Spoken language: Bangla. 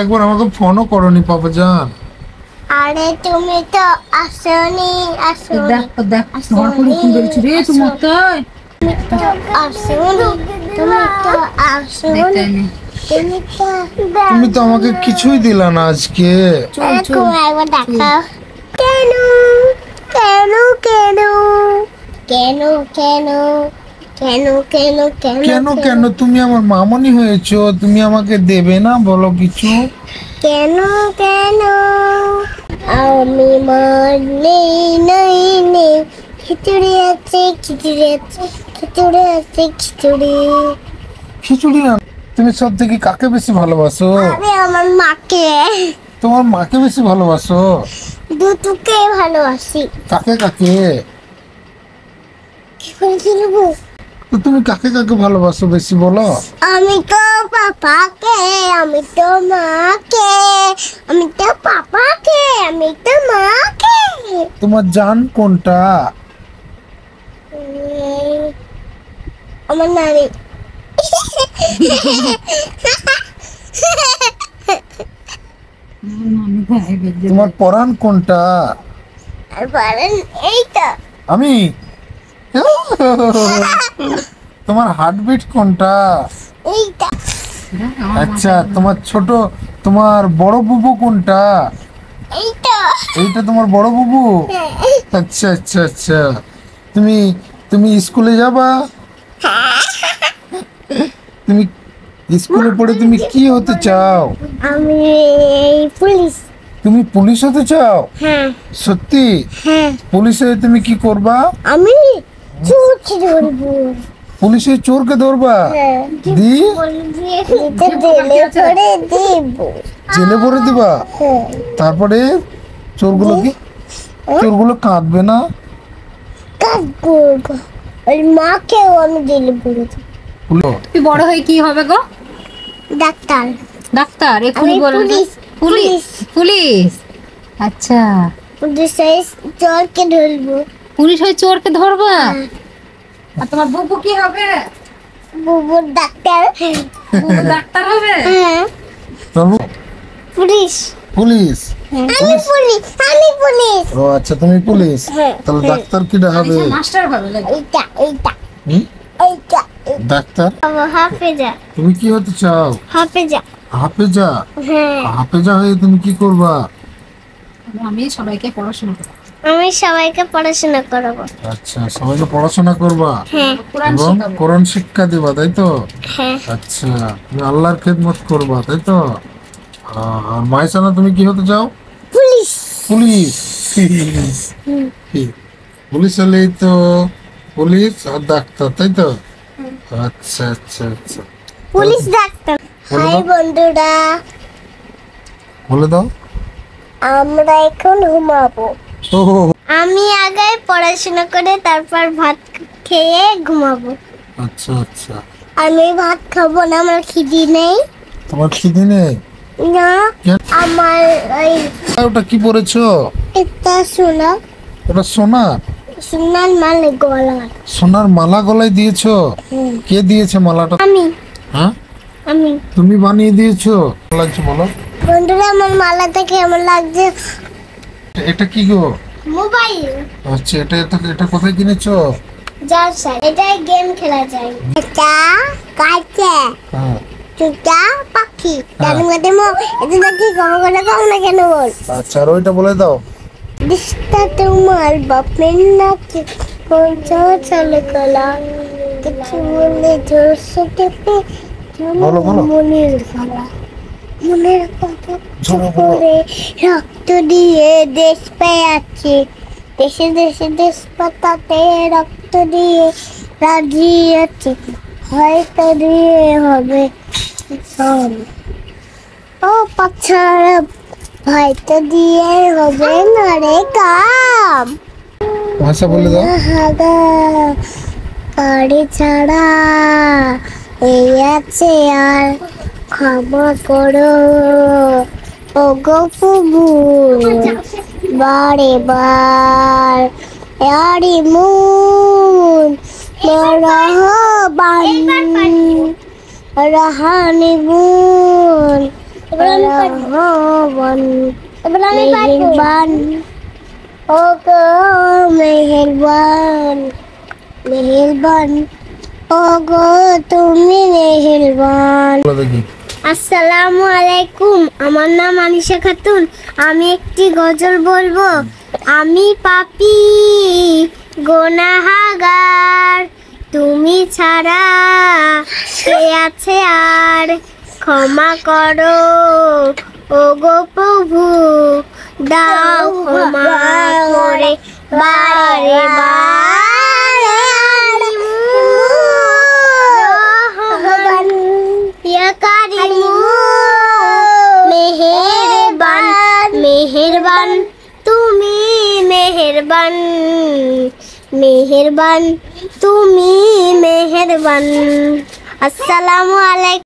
একবার আমাকে ফোনও করনি পাপা জান। আরে তুমি তো আসোনি দেখ তোমার পুরো ফোন করেছি রে তোমার তাই আসোনি তুমি তো আসোনি তুমি তো আমাকে কিছুই দিলা না আজকে। একবার দেখাও। কেন কেন কেন কেন কেন কেন কেন কেন কেন কেন তুমি আমার মামনি হয়েছো, তুমি আমাকে দেবে না বলো কিছু? কেন কেন আমি মার নেই নেই নেই খিচুড়ি আছে খিচুড়ি আছে খিচুড়ি আছে খিচুড়ি। খিচুড়ি না, তুমি সব থেকে কাকে বেশি ভালোবাসো? আমি আমার মাকে। তোমার মাকে বেশি ভালোবাসো? দুটোকে ভালোবাসি। কাকে কাকে? কি করে বলবো? তো তুমি কাকে কাকে ভালোবাসো বেশি বলো? আমি তো পাপাকে, আমি তো মাকে, আমি তো পাপাকে, আমি তো মাকে। তোমার জান কোনটা? আমার নানি। তোমার পরাণ কোনটা? আর বলেন এইটা আমি। তোমার হার্টবিট কোনটা? এইটা। আচ্ছা, তোমার ছোট, তোমার বড় বুবু কোনটা? এইটা এইটা তোমার বড় বুবু। আচ্ছা আচ্ছা আচ্ছা, তুমি তুমি স্কুলে যাবা? তুমি স্কুলে পড়ে তুমি কি হতে চাও? আমি পুলিশ। তুমি পুলিশ হতে চাও? হ্যাঁ সত্যি? হ্যাঁ পুলিশে তুমি কি করবা? আমি চুচি ধরবো। পুলিশে চোরকে ধরবা? হ্যাঁ দি দিলে করে দিব। জেলে ভরে দিবা? হ্যাঁ তারপরে চোরগুলো কি, চোরগুলো কাঁদবে না? কাজ করবো ওই মাকেও আমি দিলে বলে দেবো। তুই বড় হয়ে কি হবে গো? ডাক্তার। ডাক্তার? এক্ষুনি আমি বলে পুলিশ, পুলিশ পুলিশ। আচ্ছা, পুলিশে চোরকে ধরবো। পুলিশ হয়ে চোরকে ধরবা? আর তোমার বুবু কি হবে? বুবুর ডাক্তার। বুবু ডাক্তার হবে? হ্যাঁ তবু পুলিশ। পুলিশ? আমি পুলিশ আমি পুলিশ। ও আচ্ছা, তুমি পুলিশ। হ্যাঁ, তাহলে ডাক্তার কিটা হবে? মাস্টার হবে নাকি? এইটা এইটা হুম? এইটা ডাক্তার? হাফেজা তুমি কি হতে চাও? হাফেজা। হাফেজা? হ্যাঁ হাফেজা হয়ে তুমি কি করবা? আমি সবাইকে পড়াশোনা করব, আমি সবাইকে পড়াশোনা করাবো। আচ্ছা, সবাইকে পড়াশোনা করবা হ্যাঁ কোরআন এবং শেখাবো। কোরআন শিক্ষা দিবা, তাই তো? হ্যাঁ আচ্ছা, তুমি আল্লাহর খেদমত করবা, তাই তো? আর মাইসানা, তুমি কি হতে চাও? পুলিশ। পুলিশ? পুলিশ হলেই তো পুলিশ আর ডাক্তার, তাই তো? আচ্ছা আচ্ছা আচ্ছা, পুলিশ ডাক্তার। বলো হাই তো। বন্ধুরা, বলে দাও। আমরা এখন ঘুমাবো। ও হো হো। আমি আগে পড়াশোনা করে তারপর ভাত খেয়ে ঘুমাবো। আচ্ছা আচ্ছা, আমি ভাত খাবো না, আমার খিদি নেই। তোমার খিদে নেই? না কেন? আমার ওই ওটা কি পরেছো? একটা সোনা ওটা সোনা? সোনার মালে গলা। সোনার মালা গলায় দিয়েছো? কে দিয়েছে মালাটা? আমি হ্যাঁ, আমি তুমি বানিয়ে দিয়েছো? ভালো লাগছে বলো। বন্ধুরা, আমার মালাটা কেমন লাগছে? এটা কি গো? মোবাইল। আচ্ছা, এটা কোথায় কিনেছো? যার স্যার, এটাই গেম খেলা যায়। এটা কাছে হ্যাঁ চুটা পাখি তার মধ্যে এটা কি গম করে কম না কেন বল? আচ্ছা, আর ওইটা বলে দাও। দিশটা তোমার বাপের নাকি পৌঁছা চলে গলা কিছু বলে জোরসে টেপে বলো, বলো। মনের গলা মনের কথা জোরে বলো। করে রক্ত দিয়ে দেশ পেয়েছে দেশে দেশে দেশ পাতাতে রক্ত দিয়ে রাজিয়েছে হয়তো দিয়ে হবে সব। ও পাছাড়া হয়তো দিয়ে হবে না রে কাম। ভাষা বলে দাও। হাগা গাড়ি ছাড়া এই আছে আর ক্ষমা করো ও গো ফুবু বারে বার আরে মুন রহবান রহানি বুন রহমান মেহেরবান ও গো মেহেরবান মেহেরবান ও গো তুমি মেহেরবান। বলো দেখি। আসসালামু আলাইকুম, আমার নাম আনিশা খাতুন। আমি একটি গজল বলবো। আমি পাপী গুনাহগার, তুমি ছাড়া কে আছে আর? ক্ষমা করো ও গো প্রভু, দাও ক্ষমা করে বারে বারে। রহমান ইয়া কারিম মেহেরবান মেহেরবান, তুমি মেহেরবান মেহেরবান, তুমি মেহেরবান। আসসালামু আলাইকুম।